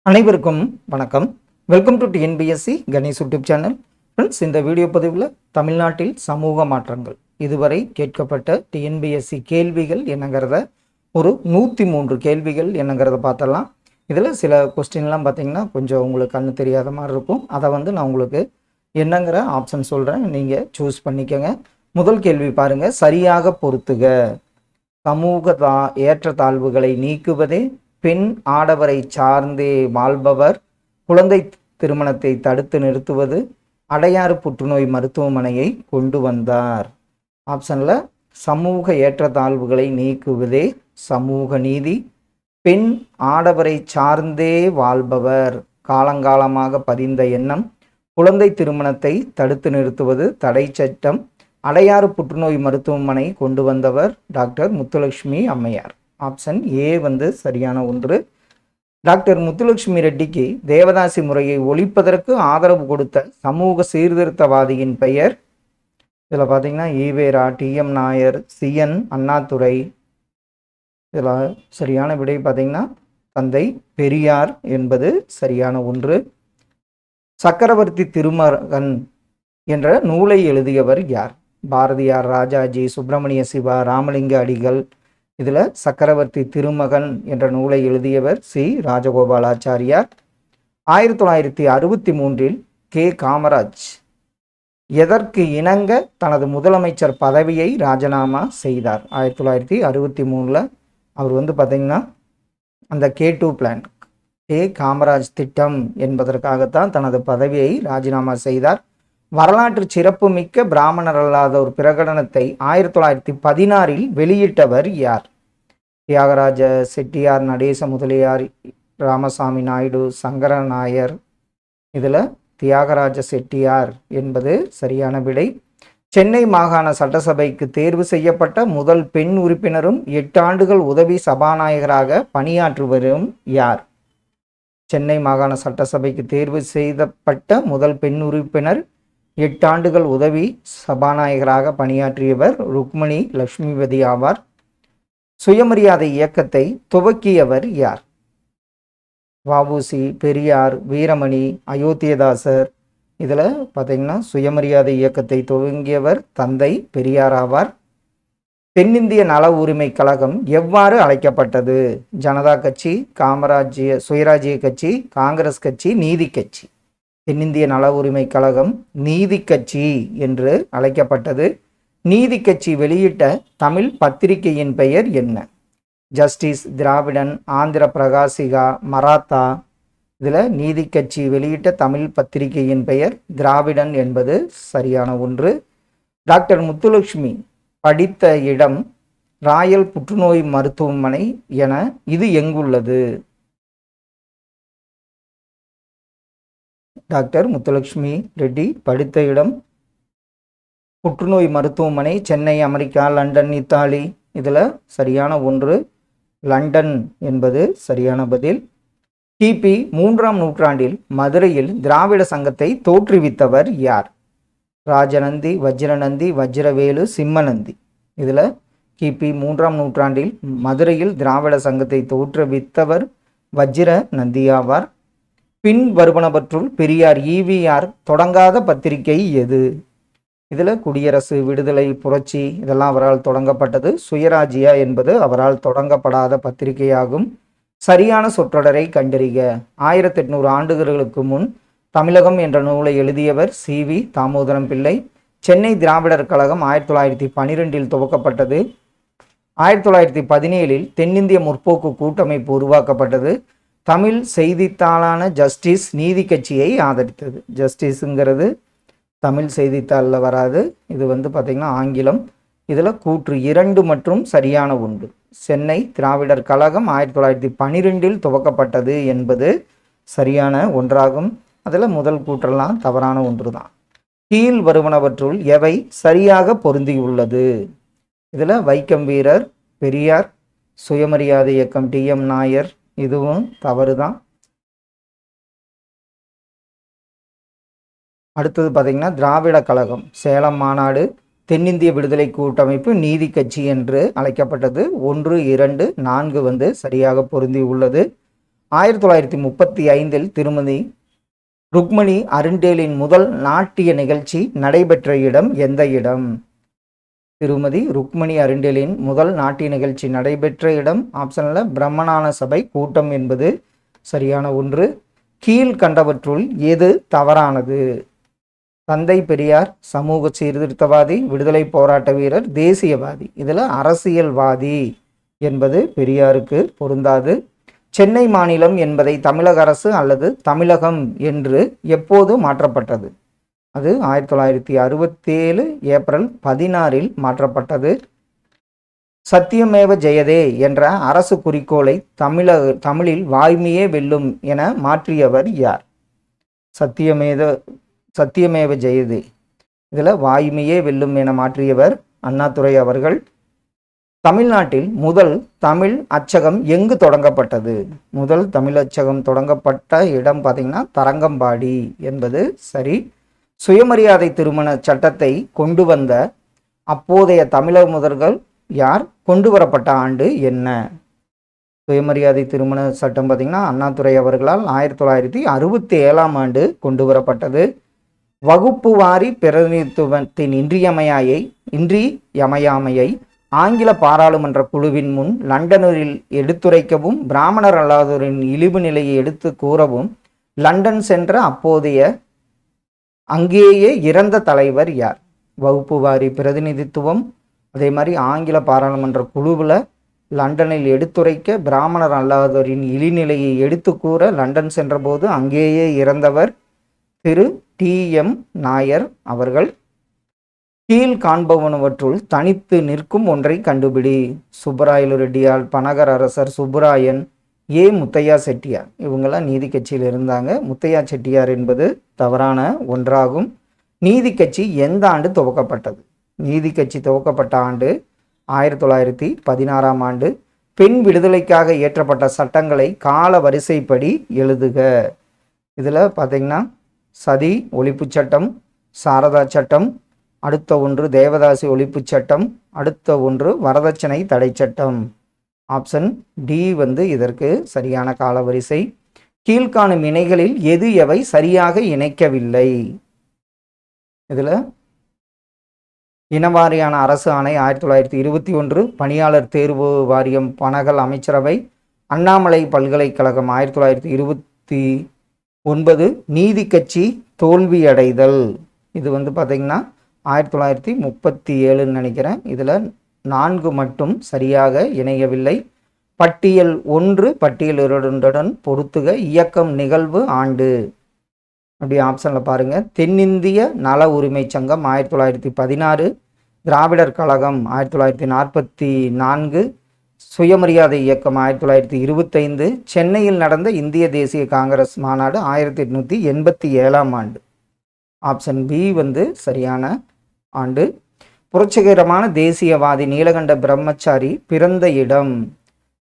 அனைவருக்கும் வணக்கம். Welcome to TNPSC Ganesh YouTube channel. Friends, இந்த வீடியோ பதிவில் தமிழ்நாட்டில் சமூக மாற்றங்கள் இதுவரை கேட்கப்பட்ட டிஎன்பிஎஸ்சி கேள்விகள் என்னங்கிறத ஒரு 103 கேள்விகள் என்னங்கிறத பார்த்தலாம். இதில் சில கொஸ்டின்லாம் பார்த்தீங்கன்னா கொஞ்சம் உங்களுக்கு கண்ணு தெரியாத மாதிரி இருக்கும். அதை நான் உங்களுக்கு என்னங்கிற ஆப்ஷன் சொல்கிறேன், நீங்கள் சூஸ் பண்ணிக்கோங்க. முதல் கேள்வி பாருங்கள். சரியாக பொறுத்துக. சமூக ஏற்றத்தாழ்வுகளை நீக்குவதே பெண் ஆடவரை சார்ந்தே வாழ்பவர், குழந்தை திருமணத்தை தடுத்து நிறுத்துவது, அடையாறு புற்றுநோய் மருத்துவமனையை கொண்டு வந்தார். ஆப்ஷனில் சமூக ஏற்றத்தாழ்வுகளை நீக்குவதே சமூக நீதி, பெண் ஆடவரை சார்ந்தே வாழ்பவர் காலங்காலமாக பதிந்த எண்ணம், குழந்தை திருமணத்தை தடுத்து நிறுத்துவது தடை சட்டம், அடையாறு புற்றுநோய் மருத்துவமனை கொண்டு வந்தவர் doctor Muthulakshmi Ammaiyar. Option A சரியான ஒன்று. டாக்டர் முத்துலட்சுமி ரெட்டிக்கு தேவதாசி முறையை ஒழிப்பதற்கு ஆதரவு கொடுத்த சமூக சீர்திருத்தவாதியின் பெயர். இதில் பார்த்தீங்கன்னா ஈவேரா, டிஎம் நாயர், சிஎன் அண்ணாதுரை. இதில் சரியான விடை பார்த்தீங்கன்னா தந்தை பெரியார் என்பது சரியான ஒன்று. சக்கரவர்த்தி திருமகன் என்ற நூலை எழுதியவர் யார்? பாரதியார், ராஜாஜி, சுப்பிரமணிய சிவா, ராமலிங்க அடிகள். இதில் சக்கரவர்த்தி திருமகன் என்ற நூலை எழுதியவர் சி ராஜகோபாலாச்சாரியார். 1963 கே காமராஜ் எதற்கு இணங்க தனது முதலமைச்சர் பதவியை ராஜினாமா செய்தார்? 1963 அவர் பார்த்தீங்கன்னா அந்த K2 பிளான், கே காமராஜ் திட்டம் என்பதற்காகத்தான் தனது பதவியை ராஜினாமா செய்தார். வரலாற்று சிறப்புமிக்க பிராமணர் அல்லாத ஒரு பிரகடனத்தை 1916 வெளியிட்டவர் யார்? தியாகராஜ செட்டியார், நடேச முதலியார், ராமசாமி நாயுடு, சங்கர நாயர். இதில் தியாகராஜ செட்டியார் என்பது சரியான விடை. சென்னை மாகாண சட்டசபைக்கு தேர்வு செய்யப்பட்ட முதல் பெண் உறுப்பினரும் 8 ஆண்டுகள் உதவி சபாநாயகராக பணியாற்றுவரும் யார்? சென்னை மாகாண சட்டசபைக்கு தேர்வு செய்யப்பட்ட முதல் பெண் உறுப்பினர், 8 ஆண்டுகள் உதவி சபாநாயகராக பணியாற்றியவர் ருக்மணி லட்சுமிபதி ஆவார். சுயமரியாதை இயக்கத்தை துவக்கியவர் யார்? வ.உ.சி., பெரியார், வீரமணி, அயோத்தியதாசர். இதில் பார்த்தீங்கன்னா சுயமரியாதை இயக்கத்தை துவங்கியவர் தந்தை பெரியார் ஆவார். தென்னிந்திய நல உரிமை கழகம் எவ்வாறு அழைக்கப்பட்டது? ஜனதா கட்சி, சுயராஜ்ய கட்சி, காங்கிரஸ் கட்சி, நீதி கட்சி. தென்னிந்திய நல உரிமை கழகம் நீதி கட்சி என்று அழைக்கப்பட்டது. நீதி கட்சி வெளியிட்ட தமிழ் பத்திரிகையின் பெயர் என்ன? ஜஸ்டிஸ், திராவிடன், ஆந்திர பிரகாசிகா, மராத்தா. இதில் நீதி கட்சி வெளியிட்ட தமிழ் பத்திரிகையின் பெயர் திராவிடன் என்பது சரியான ஒன்று. டாக்டர் முத்துலட்சுமி படித்த இடம் ராயல் புற்றுநோய் மருத்துவமனை என இது எங்குள்ளது? டாக்டர் முத்துலட்சுமி ரெட்டி படித்த இடம் புற்றுநோய் மருத்துவமனை, சென்னை, அமெரிக்கா, லண்டன், இத்தாலி. இதில் சரியான ஒன்று லண்டன் என்பது சரியான பதில். கிபி 3ஆம் நூற்றாண்டில் மதுரையில் திராவிட சங்கத்தை தோற்றுவித்தவர் யார்? ராஜநந்தி, வஜ்ரநந்தி, வஜ்ரவேலு, சிம்மநந்தி. இதில் கிபி 3ஆம் நூற்றாண்டில் மதுரையில் திராவிட சங்கத்தை தோற்றுவித்தவர் வஜ்ர நந்தி ஆவார். பின் வருவனவற்றுள் பெரியார், ஈவிஆர் தொடங்காத பத்திரிகை எது? இதில் குடியரசு, விடுதலை, புரட்சி இதெல்லாம் அவரால் தொடங்கப்பட்டது. சுயராஜ்யா என்பது அவரால் தொடங்கப்படாத பத்திரிகையாகும். சரியான சொற்றொடரை கண்டறிக. 1800 ஆண்டுகளுக்கு முன் தமிழகம் என்ற நூலை எழுதியவர் சி.வி. தாமோதரம் பிள்ளை. சென்னை திராவிடர் கழகம் 1912 துவக்கப்பட்டது. 1917 தென்னிந்திய முற்போக்கு கூட்டமைப்பு உருவாக்கப்பட்டது. தமிழ் செய்தித்தாளான ஜஸ்டிஸ் நீதி கட்சியை ஆதரித்தது. ஜஸ்டிஸுங்கிறது தமிழ் செய்தித்தாளில் வராது, இது பார்த்திங்கன்னா ஆங்கிலம். இதில் கூற்று 2 மற்றும் சரியான ஒன்று. சென்னை திராவிடர் கழகம் 1912 துவக்கப்பட்டது என்பது சரியான ஒன்றாகும். அதில் முதல் கூற்றெல்லாம் தவறான ஒன்று தான். கீழ் வருவனவற்றுள் எவை சரியாக பொருந்தியுள்ளது? இதில் வைக்கம் வீரர், பெரியார், சுயமரியாதை இயக்கம் டிஎம் நாயர். இதுவும் தவறு தான். அடுத்தது பார்த்தீங்கன்னா திராவிட கழகம், சேலம் மாநாடு, தென்னிந்திய விடுதலை கூட்டமைப்பு, நீதி கட்சி என்று அழைக்கப்பட்டது. 1, 2, 4 சரியாக பொருந்தி உள்ளது. 1935 திருமதி ருக்மணி அருண்டேலின் முதல் நாட்டிய நிகழ்ச்சி நடைபெற்ற இடம் எந்த இடம்? திருமதி ருக்மணி அருண்டேலின் முதல் நாட்டிய நிகழ்ச்சி நடைபெற்ற இடம் ஆப்ஷனில் பிரம்மஞான சபை கூட்டம் என்பது சரியான ஒன்று. கீழ்கண்டவற்றுள் எது தவறானது? தந்தை பெரியார் சமூக சீர்திருத்தவாதி, விடுதலை போராட்ட வீரர், தேசியவாதி. இதில் அரசியல்வாதி என்பது பெரியாருக்கு பொருந்தாது. சென்னை மாநிலம் என்பதை தமிழக அரசு அல்லது தமிழகம் என்று எப்போது மாற்றப்பட்டது? அது 1967 ஏப்ரல் 16 மாற்றப்பட்டது. சத்தியமேவ ஜெயதே என்ற அரசு குறிக்கோளை தமிழில் வாய்மையே வெல்லும் என மாற்றியவர் யார்? சத்தியமேவ ஜெயதே இதில் வாய்மையே வெல்லும் என மாற்றியவர் அண்ணாதுரை அவர்கள். தமிழ்நாட்டில் முதல் தமிழ் அச்சகம் எங்கு தொடங்கப்பட்டது? முதல் தமிழ் அச்சகம் தொடங்கப்பட்ட இடம் பார்த்தீங்கன்னா தரங்கம்பாடி என்பது சரி. சுயமரியாதை திருமண சட்டத்தை கொண்டு வந்த அப்போதைய தமிழக முதல்வர்கள் யார்? கொண்டு வரப்பட்ட ஆண்டு என்ன? சுயமரியாதை திருமண சட்டம் பார்த்தீங்கன்னா அண்ணாதுரை அவர்களால் 1967 ஆண்டு கொண்டு வரப்பட்டது. வகுப்பு வாரி பிரதிநிதித்துவத்தின் இன்றியமையாமையை ஆங்கில பாராளுமன்ற குழுவின் முன் லண்டனில் எடுத்துரைக்கவும் பிராமணர் அல்லாதோரின் இழிவு நிலையை எடுத்து கூறவும் லண்டன் சென்ற அப்போதைய அங்கேயே இறந்த தலைவர் யார்? வகுப்பு வாரி பிரதிநிதித்துவம், அதே மாதிரி ஆங்கில பாராளுமன்ற குழுவில் லண்டனில் எடுத்துரைக்க பிராமணர் அல்லாதோரின் இழிநிலையை எடுத்து கூற லண்டன் சென்றபோது அங்கேயே இறந்தவர் திரு TM நாயர் அவர்கள். கீழ் காண்பவனவற்றுள் தனித்து நிற்கும் ஒன்றை கண்டுபிடி. சுப்பராயலு ரெட்டியார், பனகர் அரசர், சுப்புராயன், முத்தையா செட்டியார். இவங்கெல்லாம் நீதி கட்சியில் இருந்தாங்க. முத்தையா செட்டியார் என்பது தவறான ஒன்றாகும். நீதி கட்சி எந்த ஆண்டு துவக்கப்பட்டது? நீதி கட்சி துவக்கப்பட்ட ஆண்டு 1916 ஆண்டு. பெண் விடுதலைக்காக இயற்றப்பட்ட சட்டங்களை கால வரிசைப்படி எழுதுக. இதில் பார்த்தீங்கன்னா சதி ஒழிப்பு சட்டம், சாரதா சட்டம், அடுத்த ஒன்று தேவதாசி ஒழிப்பு சட்டம், அடுத்த ஒன்று வரதட்சணை தடை சட்டம். ஆப்ஷன் டி இதற்கு சரியான காலவரிசை. கீழ்காணும் இணைகளில் எது எவை சரியாக இணைக்கவில்லை? இதில் இனவாரியான அரசு ஆணை 1921, பணியாளர் தேர்வு வாரியம், பனகல் அமைச்சரவை, அண்ணாமலை பல்கலைக்கழகம் 1929, நீதி கட்சி தோல்வியடைதல். இது பார்த்திங்கன்னா 1937 நினைக்கிறேன். இதில் 4 மட்டும் சரியாக இணையவில்லை. பட்டியல் 1 பட்டியல் 2 பொருத்துக. இயக்கம் நிகழ்வு ஆண்டு அப்படி ஆப்ஷனில் பாருங்கள். தென்னிந்திய நல உரிமை சங்கம் 1916, திராவிடர் கழகம் 1944, சுயமரியாதை இயக்கம் 1925, சென்னையில் நடந்த இந்திய தேசிய காங்கிரஸ் மாநாடு 1887 ஆண்டு. ஆப்ஷன் பி சரியான ஆண்டு. புரட்சிகரமான தேசியவாதி நீலகண்ட பிரம்மச்சாரி பிறந்த இடம்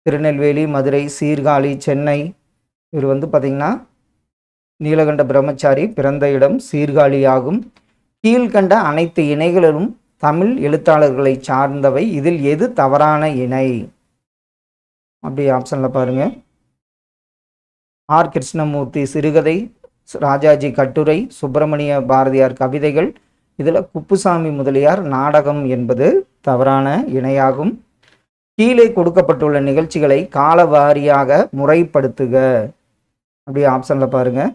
திருநெல்வேலி, மதுரை, சீர்காழி, சென்னை. இவர் பார்த்திங்கன்னா நீலகண்ட பிரம்மச்சாரி பிறந்த இடம் சீர்காழி ஆகும். கீழ்கண்ட அனைத்து இணைகளிலும் தமிழ் எழுத்தாளர்களை சார்ந்தவை. இதில் எது தவறான இணை? அப்படி ஆப்ஷனில் பாருங்கள். ஆர் கிருஷ்ணமூர்த்தி சிறுகதை, ராஜாஜி கட்டுரை, சுப்பிரமணிய பாரதியார் கவிதைகள். இதில் குப்புசாமி முதலியார் நாடகம் என்பது தவறான இணையாகும். கீழே கொடுக்கப்பட்டுள்ள நிகழ்ச்சிகளை கால வாரியாக முறைப்படுத்துக. அப்படி ஆப்ஷனில் பாருங்கள்.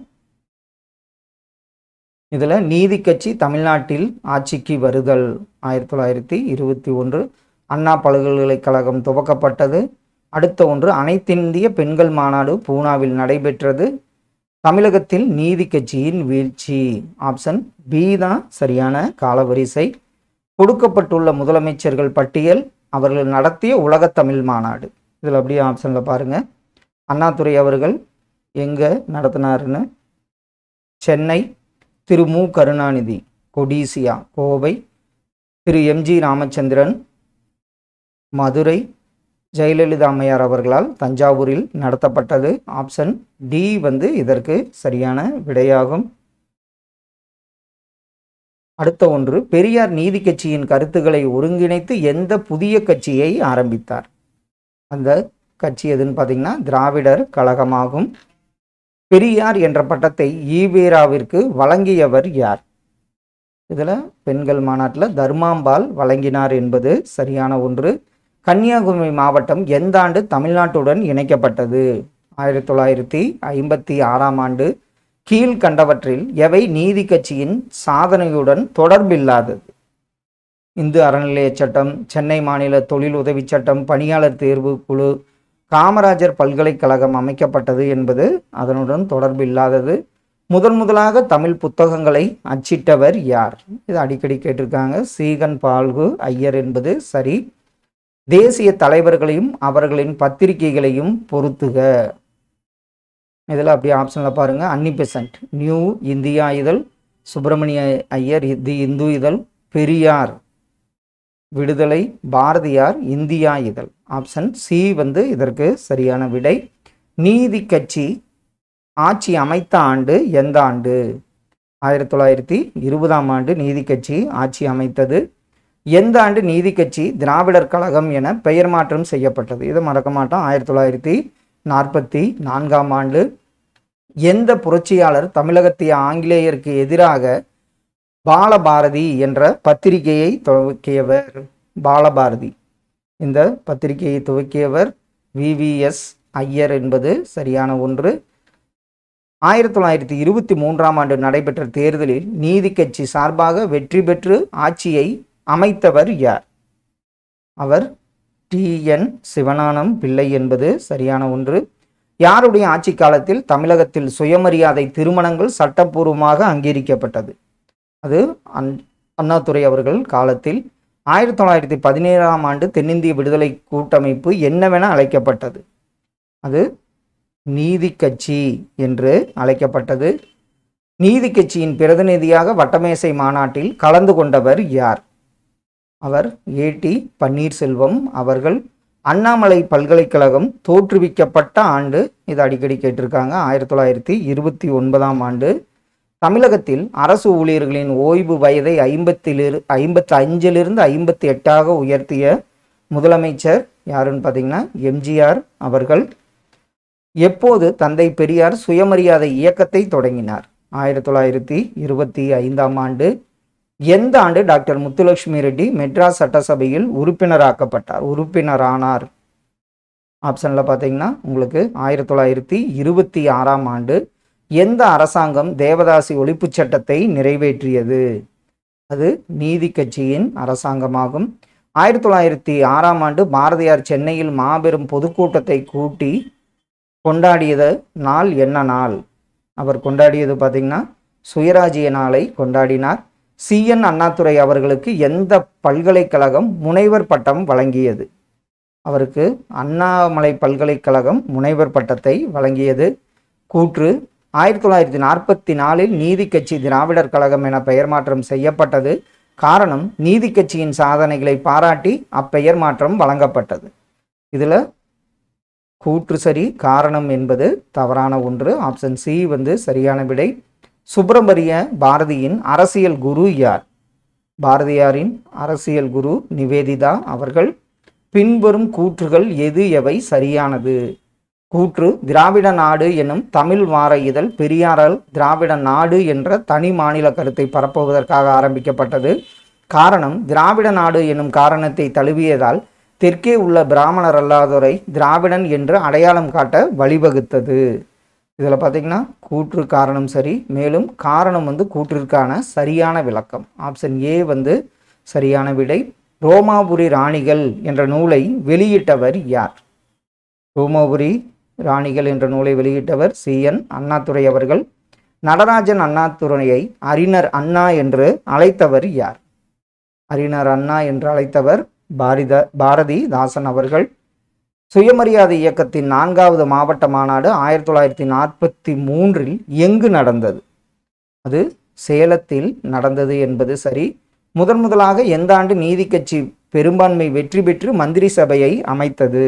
இதில் நீதி கட்சி தமிழ்நாட்டில் ஆட்சிக்கு வருதல் 1921, அண்ணா பல்கலைக்கழகம் துவக்கப்பட்டது. அடுத்த ஒன்று அனைத்திந்திய பெண்கள் மாநாடு பூனாவில் நடைபெற்றது. தமிழகத்தில் நீதி கட்சியின் வீழ்ச்சி. ஆப்ஷன் பி தான் சரியான காலவரிசை. கொடுக்கப்பட்டுள்ள முதலமைச்சர்கள் பட்டியல், அவர்கள் நடத்திய உலகத்தமிழ் மாநாடு. இதில் அப்படியே ஆப்ஷனில் பாருங்கள். அண்ணாதுரை அவர்கள் எங்கே நடத்தினாருன்னு சென்னை, திரு மு கருணாநிதி கொடிசியா கோவை, திரு MG ராமச்சந்திரன் மதுரை, ஜெயலலிதா அம்மையார் அவர்களால் தஞ்சாவூரில் நடத்தப்பட்டது. ஆப்ஷன் டி இதற்கு சரியான விடையாகும். அடுத்த ஒன்று பெரியார் நீதி கட்சியின் கருத்துக்களை ஒருங்கிணைத்து எந்த புதிய கட்சியை ஆரம்பித்தார்? அந்த கட்சி எதுன்னு பார்த்தீங்கன்னா திராவிடர் கழகமாகும். பெரியார் என்ற பட்டத்தை ஈவேராவிற்கு வழங்கியவர் யார்? இதில் பெண்கள் மாநாட்டில் தர்மாம்பாள் வழங்கினார் என்பது சரியான ஒன்று. கன்னியாகுமரி மாவட்டம் எந்த ஆண்டு தமிழ்நாட்டுடன் இணைக்கப்பட்டது? 1956ஆம் ஆண்டு. கீழ்கண்டவற்றில் எவை நீதி கட்சியின் சாதனையுடன் தொடர்பில்லாதது? இந்து அறநிலைய சட்டம், சென்னை மாநில தொழில் உதவி சட்டம், பணியாளர் தேர்வு குழு, காமராஜர் பல்கலைக்கழகம் அமைக்கப்பட்டது என்பது அதனுடன் தொடர்பில்லாதது. முதலாக தமிழ் புத்தகங்களை அச்சிட்டவர் யார்? இது அடிக்கடி கேட்டிருக்காங்க. சீகன் பால்கு ஐயர் என்பது சரி. தேசிய தலைவர்களையும் அவர்களின் பத்திரிகைகளையும் பொறுத்துக. இதில் அப்படியே ஆப்ஷனில் பாருங்கள். அன்னி பெசன்ட் நியூ இந்தியா இதழ், சுப்பிரமணிய ஐயர் தி இந்து இதழ், பெரியார் விடுதலை, பாரதியார் இந்தியா இதழ். ஆப்ஷன் சி இதற்கு சரியான விடை. நீதி கட்சி ஆட்சி அமைத்த ஆண்டு எந்த ஆண்டு? 1920ஆம் ஆண்டு நீதி கட்சி ஆட்சி அமைத்தது. எந்த ஆண்டு நீதி கட்சி திராவிடர் கழகம் என பெயர் மாற்றம் செய்யப்பட்டது? இதை மறக்க மாட்டோம். 1944ஆம் ஆண்டு. எந்த புரட்சியாளர் தமிழகத்திய ஆங்கிலேயருக்கு எதிராக பாலபாரதி என்ற பத்திரிகையை துவக்கியவர்? பாலபாரதி இந்த பத்திரிகையை துவக்கியவர் விவிஎஸ் ஐயர் என்பது சரியான ஒன்று. 1923ஆம் ஆண்டு நடைபெற்ற தேர்தலில் நீதி கட்சி சார்பாக வெற்றி பெற்று ஆட்சியை அமைத்தவர் யார்? அவர் டி.என். சிவஞானம் பிள்ளை என்பது சரியான ஒன்று. யாருடைய ஆட்சி காலத்தில் தமிழகத்தில் சுயமரியாதை திருமணங்கள் சட்டப்பூர்வமாக அங்கீகரிக்கப்பட்டது? அது அண்ணாதுரை அவர்கள் காலத்தில். 1917ஆம் ஆண்டு தென்னிந்திய விடுதலை கூட்டமைப்பு என்னவென அழைக்கப்பட்டது? அது நீதி கட்சி என்று அழைக்கப்பட்டது. நீதி கட்சியின் பிரதிநிதியாக வட்டமேசை மாநாட்டில் கலந்து கொண்டவர் யார்? அவர் ஏ.டி. பன்னீர்செல்வம் அவர்கள். அண்ணாமலை பல்கலைக்கழகம் தோற்றுவிக்கப்பட்ட ஆண்டு? இது அடிக்கடி கேட்டிருக்காங்க. 1929ஆம் ஆண்டு. தமிழகத்தில் அரசு ஊழியர்களின் ஓய்வு வயதை 55லிருந்து 58ஆக உயர்த்திய முதலமைச்சர் யாருன்னு பார்த்தீங்கன்னா எம்ஜிஆர் அவர்கள். எப்போது தந்தை பெரியார் சுயமரியாதை இயக்கத்தை தொடங்கினார்? 1925ஆம் ஆண்டு. எந்த ஆண்டு டாக்டர் முத்துலட்சுமி ரெட்டி மெட்ராஸ் சட்டசபையில் உறுப்பினரானார்? ஆப்ஷனில் பார்த்தீங்கன்னா உங்களுக்கு 1926ஆம் ஆண்டு. எந்த அரசாங்கம் தேவதாசி ஒழிப்புச் சட்டத்தை நிறைவேற்றியது? அது நீதி கட்சியின் அரசாங்கமாகும். 1906ஆம் ஆண்டு பாரதியார் சென்னையில் மாபெரும் பொதுக்கூட்டத்தை கூட்டி கொண்டாடியது நாள் என்ன நாள்? அவர் கொண்டாடியது பார்த்தீங்கன்னா சுயராஜ்ய நாளை கொண்டாடினார். சி.என். அண்ணாதுரை அவர்களுக்கு எந்த பல்கலைக்கழகம் முனைவர் பட்டம் வழங்கியது? அவருக்கு அண்ணாமலை பல்கலைக்கழகம் முனைவர் பட்டத்தை வழங்கியது. கூற்று 1944இல் நீதி கட்சி திராவிடர் கழகம் என பெயர் மாற்றம் செய்யப்பட்டது. காரணம் நீதி கட்சியின் சாதனைகளை பாராட்டி அப்பெயர் மாற்றம் வழங்கப்பட்டது. இதில் கூற்று சரி, காரணம் என்பது தவறான ஒன்று. ஆப்ஷன் சி சரியான விடை. சுப்பிரமணிய பாரதியின் அரசியல் குரு யார்? பாரதியாரின் அரசியல் குரு நிவேதிதா அவர்கள். பின்வரும் கூற்றுகள் எவை சரியானது? கூற்று திராவிட நாடு எனும் தமிழ் வார இதழ் பெரியாரால் திராவிட நாடு என்ற தனி மாநில கருத்தை பரப்புவதற்காக ஆரம்பிக்கப்பட்டது. காரணம் திராவிட நாடு எனும் காரணத்தை தழுவியதால் தெற்கே உள்ள பிராமணர் அல்லாதோரை திராவிடன் என்று அடையாளம் காட்ட வழிவகுத்தது. இதில் பார்த்தீங்கன்னா கூற்று காரணம் சரி. மேலும் காரணம் கூற்றிற்கான சரியான விளக்கம். ஆப்ஷன் ஏ சரியான விடை. ரோமாபுரி ராணிகள் என்ற நூலை வெளியிட்டவர் யார்? ரோமாபுரி ராணிகள் என்ற நூலை வெளியிட்டவர் சி.என். அண்ணாதுரை அவர்கள். நடராஜன் அண்ணாதுரையை அறிஞர் அண்ணா என்று அழைத்தவர் யார்? அறிஞர் அண்ணா என்று அழைத்தவர் பாரதிதாசன் அவர்கள். சுயமரியாதை இயக்கத்தின் 4வது மாவட்ட மாநாடு 1943இல் எங்கு நடந்தது? அது சேலத்தில் நடந்தது என்பது சரி. முதலாக எந்த ஆண்டு நீதி கட்சி பெரும்பான்மை வெற்றி பெற்று மந்திரி சபையை அமைத்தது?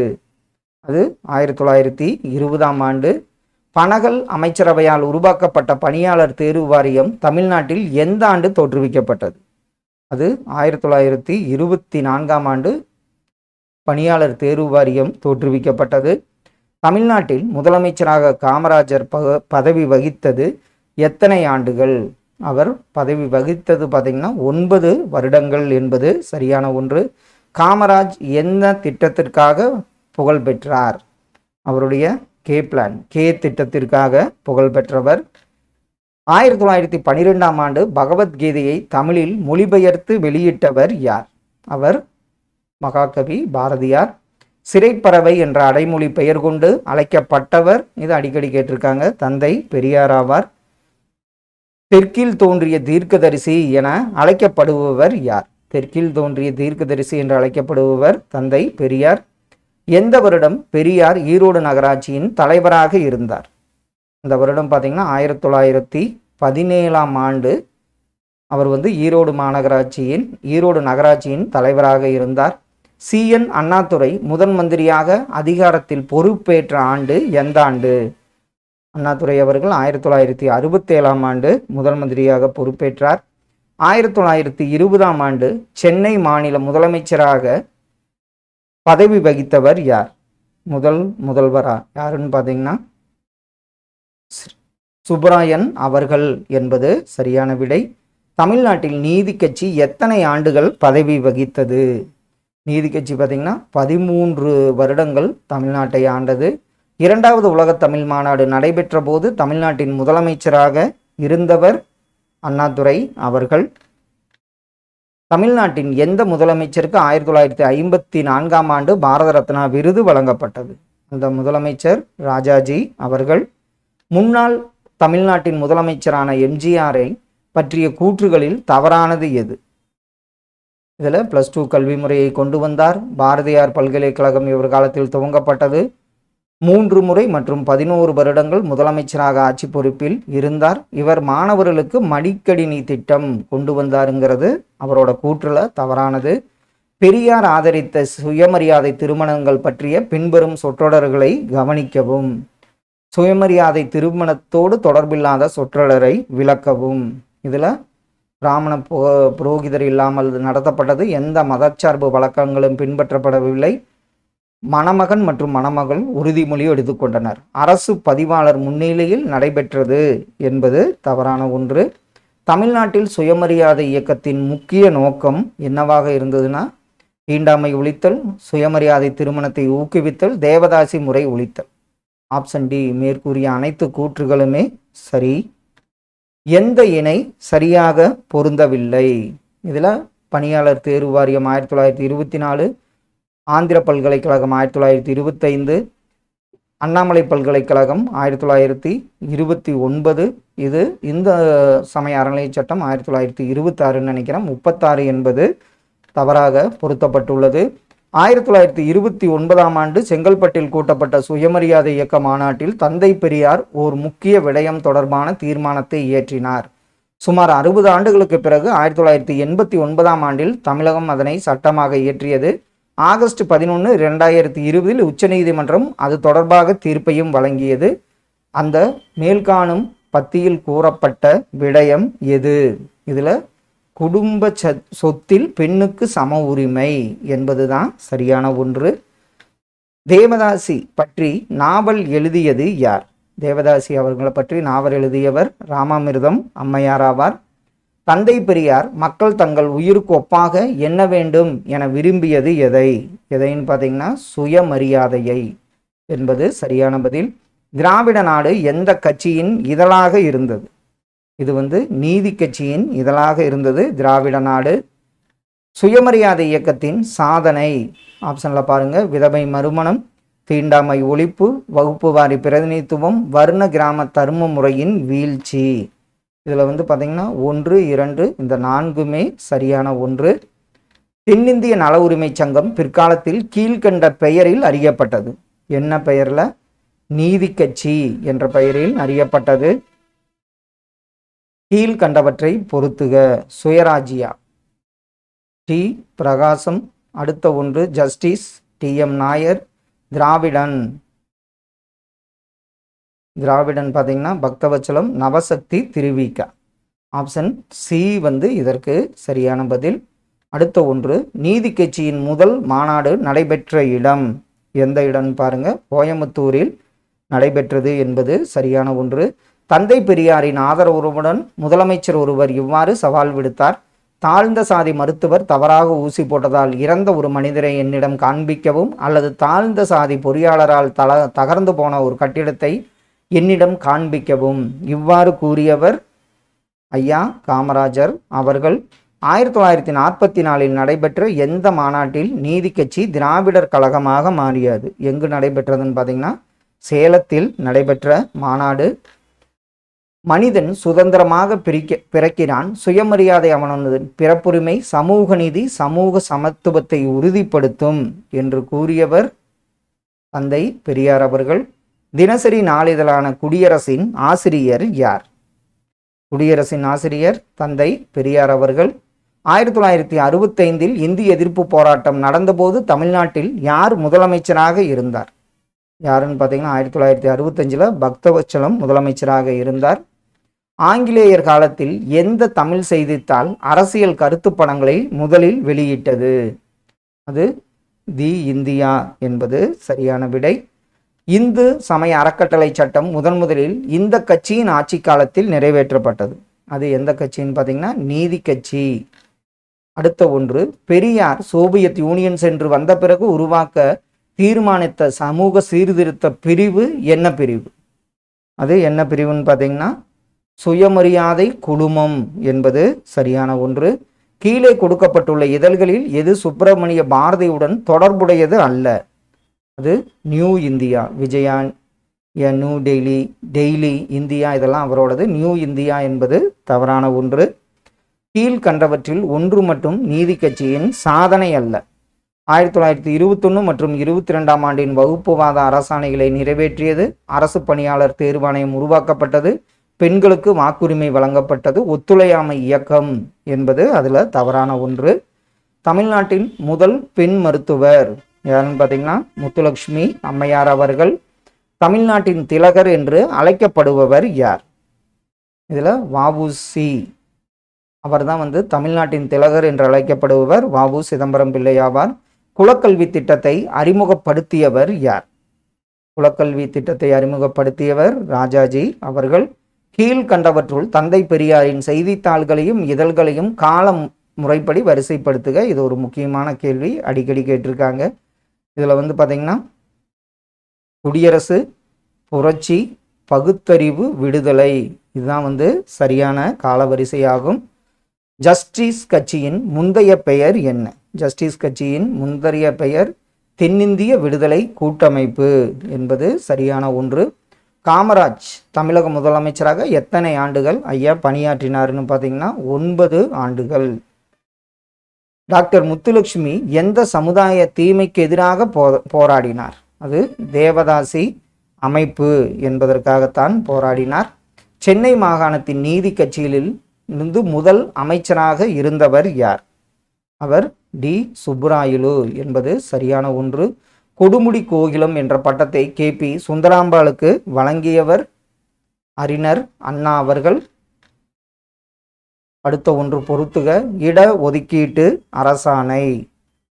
அது 1920ஆம் ஆண்டு. பனகல் அமைச்சரவையால் உருவாக்கப்பட்ட பணியாளர் தேர்வு வாரியம் தமிழ்நாட்டில் எந்த ஆண்டு தோற்றுவிக்கப்பட்டது? அது 1924ஆம் ஆண்டு பணியாளர் தேர்வு வாரியம் தோற்றுவிக்கப்பட்டது? தமிழ்நாட்டில் முதலமைச்சராக காமராஜர் பதவி வகித்தது எத்தனை ஆண்டுகள்? அவர் பதவி வகித்தது பார்த்திங்கன்னா 9 வருடங்கள் என்பது சரியான ஒன்று. காமராஜ் என்ன திட்டத்திற்காக புகழ் பெற்றார்? அவருடைய கே திட்டத்திற்காக புகழ் பெற்றவர். 1912ஆம் ஆண்டு பகவத்கீதையை தமிழில் மொழிபெயர்த்து வெளியிட்டவர் யார்? அவர் மகாகவி பாரதியார். சிறைப்பறவை என்ற அடைமொழி பெயர் கொண்டு அழைக்கப்பட்டவர், இது அடிக்கடி கேட்டிருக்காங்க, தந்தை பெரியார் ஆவார். தெற்கில் தோன்றிய தீர்க்கதரிசி என அழைக்கப்படுபவர் யார்? தெற்கில் தோன்றிய தீர்க்கதரிசி என்று அழைக்கப்படுபவர் தந்தை பெரியார். எந்த வருடம் பெரியார் ஈரோடு நகராட்சியின் தலைவராக இருந்தார்? இந்த வருடம் பார்த்தீங்கன்னா 1917ஆம் ஆண்டு அவர் ஈரோடு நகராட்சியின் தலைவராக இருந்தார். CN அண்ணாதுரை முதன் மந்திரியாக அதிகாரத்தில் பொறுப்பேற்ற ஆண்டு எந்த ஆண்டு? அண்ணாதுரை அவர்கள் 1967ஆம் ஆண்டு முதல் மந்திரியாக பொறுப்பேற்றார். 1920ஆம் ஆண்டு சென்னை மாநில முதலமைச்சராக பதவி வகித்தவர் யார்? முதல்வரா யாருன்னு பார்த்தீங்கன்னா சுப்பராயன் அவர்கள் என்பது சரியான விடை. தமிழ்நாட்டில் நீதி கட்சி எத்தனை ஆண்டுகள் பதவி வகித்தது? நீதி கட்சி பார்த்தீங்கன்னா 13 வருடங்கள் தமிழ்நாட்டை ஆண்டது. 2வது உலக தமிழ் மாநாடு நடைபெற்ற போது தமிழ்நாட்டின் முதலமைச்சராக இருந்தவர் அண்ணாதுரை அவர்கள். தமிழ்நாட்டின் எந்த முதலமைச்சருக்கு 1954ஆம் ஆண்டு பாரத ரத்னா விருது வழங்கப்பட்டது? அந்த முதலமைச்சர் ராஜாஜி அவர்கள். முன்னாள் தமிழ்நாட்டின் முதலமைச்சரான எம்ஜிஆரை பற்றிய கூற்றுகளில் தவறானது எது? இதில் +2 கல்வி முறையை கொண்டு வந்தார். பாரதியார் பல்கலைக்கழகம் இவர் காலத்தில் துவங்கப்பட்டது. 3 முறை மற்றும் 11 வருடங்கள் முதலமைச்சராக ஆட்சி பொறுப்பில் இருந்தார். இவர் மாணவர்களுக்கு மடிக்கணினி திட்டம் கொண்டு வந்தாருங்கிறது அவரோட கூற்றுல தவறானது. பெரியார் ஆதரித்த சுயமரியாதை திருமணங்கள் பற்றிய பின்வரும் சொற்றொடர்களை கவனிக்கவும். சுயமரியாதை திருமணத்தோடு தொடர்பில்லாத சொற்றொடரை விளக்கவும். இதில் பிராமண புரோகிதர் இல்லாமல் நடத்தப்பட்டது. எந்த மதச்சார்பு வழக்கங்களும் பின்பற்றப்படவில்லை. மணமகன் மற்றும் மணமகள் உறுதிமொழி எடுத்துக்கொண்டனர். அரசு பதிவாளர் முன்னிலையில் நடைபெற்றது என்பது தவறான ஒன்று. தமிழ்நாட்டில் சுயமரியாதை இயக்கத்தின் முக்கிய நோக்கம் என்னவாக இருந்ததுன்னா, தீண்டாமை ஒழித்தல், சுயமரியாதை திருமணத்தை ஊக்குவித்தல், தேவதாசி முறை ஒழித்தல். ஆப்ஷன் டி மேற்கூறிய அனைத்து கூற்றுகளுமே சரி. எந்த இணை சரியாக பொருந்தவில்லை? இதில் பணியாளர் தேர்வு வாரியம் 1924, ஆந்திர பல்கலைக்கழகம் 1925, அண்ணாமலை பல்கலைக்கழகம் 1929. இது இந்த சமய அறநிலையச் சட்டம் 1926 நினைக்கிறேன். 36 என்பது தவறாக பொருத்தப்பட்டுள்ளது. 1929ஆம் ஆண்டு செங்கல்பட்டில் கூட்டப்பட்ட சுயமரியாதை இயக்க மாநாட்டில் தந்தை பெரியார் ஓர் முக்கிய விடயம் தொடர்பான தீர்மானத்தை இயற்றினார். சுமார் 60 ஆண்டுகளுக்கு பிறகு 1989ஆம் ஆண்டில் தமிழகம் அதனை சட்டமாக இயற்றியது. ஆகஸ்ட் 11, 2020 உச்சநீதிமன்றம் அது தொடர்பாக தீர்ப்பையும் வழங்கியது. அந்த மேல்காணும் பத்தியில் கூறப்பட்ட விடயம் எது? இதில் குடும்ப சொத்தில் பெண்ணுக்கு சம உரிமை என்பதுதான் சரியான ஒன்று. தேவதாசி பற்றி நாவல் எழுதியது யார்? தேவதாசி அவர்களை பற்றி நாவல் எழுதியவர் ராமாமிர்தம் அம்மையார் ஆவார். தந்தை பெரியார் மக்கள் தங்கள் உயிருக்கு ஒப்பாக என்ன வேண்டும் என விரும்பியது எதைன்னு பார்த்தீங்கன்னா சுயமரியாதையை என்பது சரியான பதில். திராவிட நாடு எந்த கட்சியின் இதழாக இருந்தது? இது நீதி கட்சியின் இதழாக இருந்தது திராவிட நாடு. சுயமரியாதை இயக்கத்தின் சாதனை ஆப்ஷனில் பாருங்க. விதவை மறுமணம், தீண்டாமை ஒழிப்பு, வகுப்பு வாரி பிரதிநிதித்துவம், வர்ண கிராம தர்ம முறையின் வீழ்ச்சி. இதில் பார்த்தீங்கன்னா 1, 2 இந்த 4மே சரியான ஒன்று. தென்னிந்திய நல உரிமை சங்கம் பிற்காலத்தில் கீழ்கண்ட பெயரில் அறியப்பட்டது. என்ன பெயரில்? நீதி கட்சி என்ற பெயரில் அறியப்பட்டது. கீழ்கண்டவற்றை பொறுத்துக. சுயராஜ்யா டி பிரகாசம். அடுத்த ஒன்று ஜஸ்டிஸ் TM நாயர். திராவிடன் பார்த்தீங்கன்னா பக்தவச்சலம், நவசக்தி, திருவிக. ஆப்ஷன் சி இதற்கு சரியான பதில். அடுத்த ஒன்று, நீதி கட்சியின் முதல் மாநாடு நடைபெற்ற இடம் எந்த இடம் பாருங்க, கோயம்புத்தூரில் நடைபெற்றது என்பது சரியான ஒன்று. தந்தை பெரியாரின் ஆதரவுடன் முதலமைச்சர் ஒருவர் இவ்வாறு சவால் விடுத்தார்: தாழ்ந்த சாதி மருத்துவர் தவறாக ஊசி போட்டதால் இறந்த ஒரு மனிதரை என்னிடம் காண்பிக்கவும், அல்லது தாழ்ந்த சாதி பொறியாளரால் தகர்ந்து போன ஒரு கட்டிடத்தை என்னிடம் காண்பிக்கவும். இவ்வாறு கூறியவர் ஐயா காமராஜர் அவர்கள். 1944 நடைபெற்ற எந்த மாநாட்டில் நீதி கட்சி திராவிடர் கழகமாக மாறியது? எங்கு நடைபெற்றதுன்னு பார்த்தீங்கன்னா சேலத்தில் நடைபெற்ற மாநாடு. மனிதன் சுதந்திரமாக பிறக்கிறான், சுயமரியாதை அவனது பிறப்புரிமை, சமூக நீதி சமூக சமத்துவத்தை உறுதிப்படுத்தும் என்று கூறியவர் தந்தை பெரியார் அவர்கள். தினசரி நாளிதழான குடியரசின் ஆசிரியர் யார்? குடியரசின் ஆசிரியர் தந்தை பெரியார் அவர்கள். 1965 இந்திய எதிர்ப்பு போராட்டம் நடந்தபோது தமிழ்நாட்டில் யார் முதலமைச்சராக இருந்தார்? யாருன்னு பார்த்தீங்கன்னா 1965 பக்தவச்சலம் முதலமைச்சராக இருந்தார். ஆங்கிலேயர் காலத்தில் எந்த தமிழ் செய்தித்தாள் அரசியல் கருத்து படங்களை முதலில் வெளியிட்டது? அது தி இந்தியா என்பது சரியான விடை. இந்து சமய அறக்கட்டளை சட்டம் முதலில் இந்த கட்சியின் ஆட்சி காலத்தில் நிறைவேற்றப்பட்டது. அது எந்த கட்சின்னு பார்த்தீங்கன்னா நீதி கட்சி. அடுத்த ஒன்று, பெரியார் சோவியத் யூனியன் சென்று வந்த பிறகு உருவாக்க தீர்மானித்த சமூக சீர்திருத்த பிரிவு என்ன பிரிவு? அது என்ன பிரிவுன்னு பார்த்தீங்கன்னா சுயமரியாதை குழுமம் என்பது சரியான ஒன்று. கீழே கொடுக்கப்பட்டுள்ள இதழ்களில் எது சுப்பிரமணிய பாரதியுடன் தொடர்புடையது அல்ல? அது new India, Vijaya, new daily India, இதெல்லாம் அவரோடது. நியூ இந்தியா என்பது தவறான ஒன்று. கீழ்கண்டவற்றில் ஒன்று மட்டும் நீதி கட்சியின் சாதனை அல்ல. 1921 மற்றும் 22ஆம் ஆண்டின் வகுப்புவாத அரசாணைகளை நிறைவேற்றியது, அரசு பணியாளர் தேர்வாணையம் உருவாக்கப்பட்டது, பெண்களுக்கு வாக்குரிமை வழங்கப்பட்டது, ஒத்துழையாமை இயக்கம் என்பது அதில் தவறான ஒன்று. தமிழ்நாட்டின் முதல் பெண் மருத்துவர் யாருன்னு பார்த்தீங்கன்னா முத்துலட்சுமி அம்மையார் அவர்கள். தமிழ்நாட்டின் திலகர் என்று அழைக்கப்படுபவர் யார்? இதில் வ.உ.சி. அவர் தான் தமிழ்நாட்டின் திலகர் என்று அழைக்கப்படுபவர் வ.உ. சிதம்பரம் பிள்ளை ஆவார். குலக்கல்வி திட்டத்தை அறிமுகப்படுத்தியவர் யார்? குலக்கல்வி திட்டத்தை அறிமுகப்படுத்தியவர் ராஜாஜி அவர்கள். கீழ்கண்டவற்றுள் தந்தை பெரியாரின் செய்தித்தாள்களையும் இதழ்களையும் கால முறைப்படி வரிசைப்படுத்துக. இது ஒரு முக்கியமான கேள்வி, அடிக்கடி கேட்டிருக்காங்க. இதில் பார்த்தீங்கன்னா குடியரசு, புரட்சி, பகுத்தறிவு, விடுதலை, இதுதான் சரியான காலவரிசையாகும். ஜஸ்டிஸ் கட்சியின் முந்தைய பெயர் என்ன? ஜஸ்டிஸ் கட்சியின் முந்தைய பெயர் தென்னிந்திய விடுதலை கூட்டமைப்பு என்பது சரியான ஒன்று. காமராஜ் தமிழக முதலமைச்சராக எத்தனை ஆண்டுகள் ஐயா பணியாற்றினார்னு பார்த்தீங்கன்னா 9 ஆண்டுகள். டாக்டர் முத்துலட்சுமி எந்த சமுதாய தீமைக்கு எதிராக போராடினார்? அது தேவதாசி அமைப்பு என்பதற்காகத்தான் போராடினார். சென்னை மாகாணத்தின் நீதி கட்சியில் இருந்து முதல் அமைச்சராக இருந்தவர் யார்? அவர் டி. சுப்புராயலு என்பது சரியான ஒன்று. கொடுமுடி கோகிலம் என்ற பட்டத்தை கே.பி. சுந்தராம்பாளுக்கு வழங்கியவர் அறிஞர் அண்ணா அவர்கள். அடுத்த ஒன்று பொறுத்துக. இட ஒதுக்கீட்டு அரசாணை.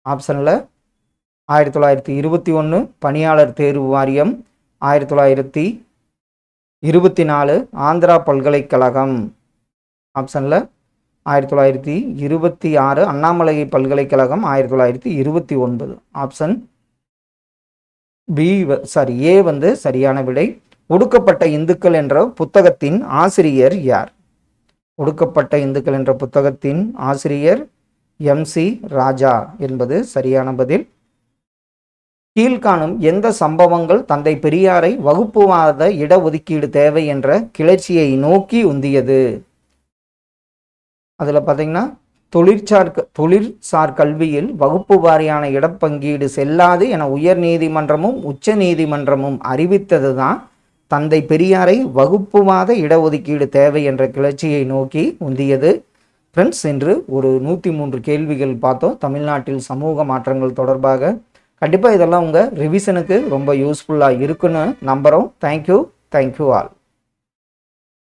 ஆப்ஷனில் 1921 பணியாளர் தேர்வு வாரியம், 1924 ஆந்திரா பல்கலைக்கழகம், ஆப்ஷனில் 1926 அண்ணாமலை பல்கலைக்கழகம், 1929. ஆப்ஷன் ஏ சரியான விடை. ஒடுக்கப்பட்ட இந்துக்கள் என்ற புத்தகத்தின் ஆசிரியர் யார்? ஒடுக்கப்பட்ட இந்துக்கள் என்ற புத்தகத்தின் ஆசிரியர் எம்.சி. ராஜா என்பது சரியான பதில். கீழ்காணும் எந்த சம்பவங்கள் தந்தை பெரியாரை வகுப்புவாத இடஒதுக்கீடு தேவை என்ற கிளர்ச்சியை நோக்கி உந்தியது? அதில் பார்த்தீங்கன்னா தொழிற்சார் கல்வியில் வகுப்பு வாரியான இடப்பங்கீடு செல்லாது என உயர் நீதிமன்றமும் உச்ச நீதிமன்றமும் அறிவித்தது தான் தந்தை பெரியாரை வகுப்புவாத இடஒதுக்கீடு தேவை என்ற கிளர்ச்சியை நோக்கி உந்தியது. ஃப்ரெண்ட்ஸ், இன்று ஒரு 103 கேள்விகள் பார்த்தோம் தமிழ்நாட்டில் சமூக மாற்றங்கள் தொடர்பாக. கண்டிப்பாக இதெல்லாம் உங்கள் ரிவிஷனுக்கு ரொம்ப யூஸ்ஃபுல்லாக இருக்குன்னு நம்புகிறோம். Thank you all.